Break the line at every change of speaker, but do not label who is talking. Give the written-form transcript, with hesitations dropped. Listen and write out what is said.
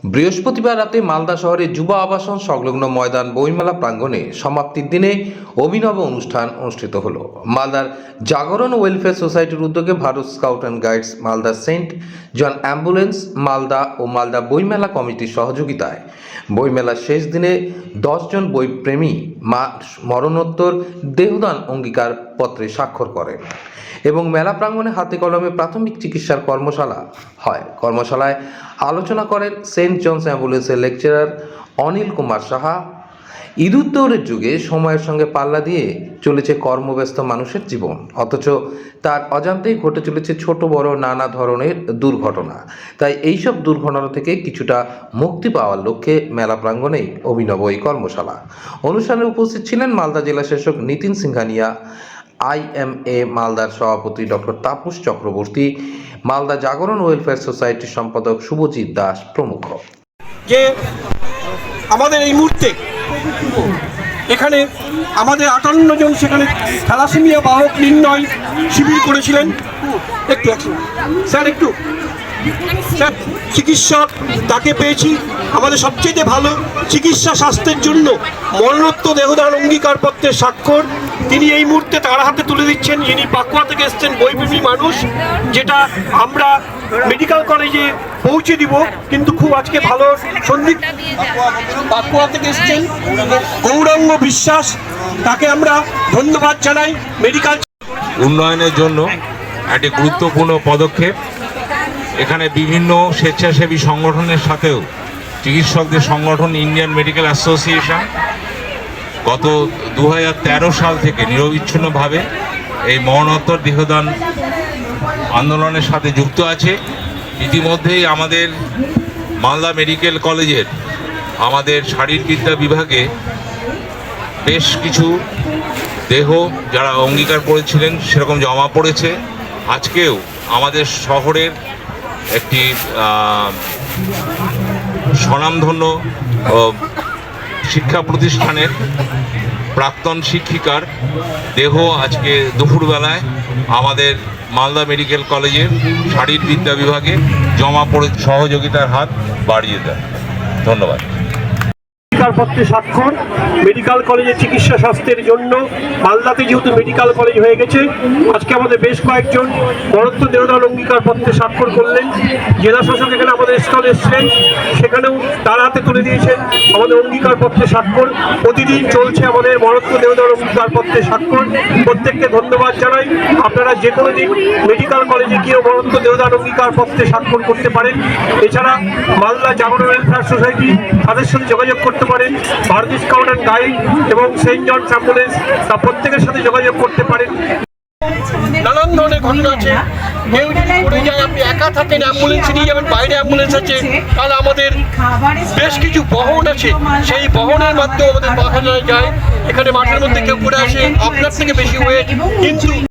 বৃহস্পতিবার রাতে মালদা শহরের যুব আবাসন সংলগ্ন ময়দান বইমেলা প্রাঙ্গণে সমাপ্তির দিনে অভিনব অনুষ্ঠান অনুষ্ঠিত হলো। মালদার জাগরণ ওয়েলফেয়ার সোসাইটির উদ্যোগে Bharat scout and guides Malda saint John ambulance Malda ও মালদা বইমেলা কমিটির সহযোগিতায় বইমেলার শেষ দিনে 10 জন বইপ্রেমী মরণোত্তর দেহদান অঙ্গীকার পত্রে স্বাক্ষর করেন এবং মেলা প্রাঙ্গণে হাতে কলমে প্রাথমিক চিকিৎসার কর্মশালা হয়। কর্মশালায় আলোচনা করেন সেন্ট জনস অ্যাম্বুলেন্সের লেকচারার অনিল কুমার সাহা। ইদুত্তরের যুগে সময়ের সঙ্গে পাল্লা দিয়ে চলেছে কর্মব্যস্ত মানুষের জীবন, অথচ তার অজান্তেই ঘটে চলেছে ছোট বড় নানা ধরনের দুর্ঘটনা। তাই এইসব দুর্ঘটনা থেকে কিছুটা মুক্তি পাওয়ার লক্ষ্যে মেলা প্রাঙ্গণেই অভিনব এই কর্মশালা। অনুষ্ঠানে উপস্থিত ছিলেন মালদা জেলা শাসক নিতিন সিংহানিয়া, IMA মালদার সভাপতি ডক্টর তাপস চক্রবর্তী, মালদা জাগরণ ওয়েলফেয়ার সোসাইটির সম্পাদক শুভজিৎ দাস প্রমুখ।
যে আমাদের এই মুহূর্তে এখানে আমাদের 58 জন সেখানে থ্যালাসেমিয়া বাহক নির্ণয় শিবির করেছিলেন। একটু স্যার চিকিৎসক তাকে পেয়েছি। আমাদের সবচেয়ে ভালো চিকিৎসা স্বাস্থ্যের জন্য মরণোত্তর দেহদান অঙ্গীকারপত্রের স্বাক্ষর তিনি এই মুহূর্তে তার হাতে তুলে দিচ্ছেন, যিনি পাকুয়া থেকে এসছেন, বইপ্রেমী মানুষ, যেটা আমরা মেডিকেল কলেজে পৌঁছে দিব। কিন্তু খুব আজকে ভালো সন্দীপ পাকুয়া থেকে এসছেন গৌরাঙ্গ বিশ্বাস, তাকে আমরা ধন্যবাদ জানাই। মেডিকেল
উন্নয়নের জন্য একটি গুরুত্বপূর্ণ পদক্ষেপ। এখানে বিভিন্ন স্বেচ্ছাসেবী সংগঠনের সাথেও চিকিৎসকদের সংগঠন ইন্ডিয়ান মেডিকেল অ্যাসোসিয়েশন গত 2013 সাল থেকে নিরবিচ্ছিন্নভাবে এই মরণোত্তর দেহদান আন্দোলনের সাথে যুক্ত আছে। ইতিমধ্যেই আমাদের মালদা মেডিকেল কলেজের আমাদের শারীরবিদ্যা বিভাগে বেশ কিছু দেহ যারা অঙ্গীকার করেছিলেন সেরকম জমা পড়েছে। আজকেও আমাদের শহরের একটি স্বনামধন্য শিক্ষা প্রতিষ্ঠানের প্রাক্তন শিক্ষিকার দেহ আজকে দুপুরবেলায় আমাদের মালদা মেডিকেল কলেজের শারীরবিদ্যা বিভাগে জমা পড়ে সহযোগিতার হাত বাড়িয়ে দেয়। ধন্যবাদ।
পত্রে স্বাক্ষর মেডিকেল কলেজে চিকিৎসা স্বাস্থ্যের জন্য মালদাতে যেহেতু মেডিকেল কলেজ হয়ে গেছে, আজকে আমাদের বেশ কয়েকজন মরণোত্তর দেহদান অঙ্গীকার পত্রে স্বাক্ষর করলেন। জেলা শাসক এখানে আমাদের স্থলে এসেছিলেন, সেখানেও তার হাতে তুলে দিয়েছেন আমাদের অঙ্গীকার পত্রে স্বাক্ষর। প্রতিদিন চলছে আমাদের মরণোত্তর দেহদান অঙ্গীকার পত্রে স্বাক্ষর। প্রত্যেককে ধন্যবাদ জানাই। আপনারা যে কোনো দিন মেডিকেল কলেজে গিয়েও মরণোত্তর দেহদান অঙ্গীকার পত্রে স্বাক্ষর করতে পারেন। এছাড়া মালদা জাগরণ ওয়েলফেয়ার সোসাইটি তাদের সাথে যোগাযোগ করতে পারেন। ভারত স্কাউট অ্যান্ড গাইড এবং সেন্ট জনস অ্যাম্বুলেন্স তা প্রত্যেকের সাথে যোগাযোগ করতে পারেন। নানান ধরনের ঘটনা আছে। কেউ যদি পড়ে যায়, আপনি একা থাকেন, অ্যাম্বুলেন্সে নিয়ে যাবেন, বাইরে অ্যাম্বুলেন্স আছে, তাহলে আমাদের বেশ কিছু বহন আছে, সেই বহনের মাধ্যমে আমাদের বাহানায় যায়। এখানে মাঠের মধ্যে কেউ পড়ে আসে, আপনার থেকে বেশি ওয়েট, কিন্তু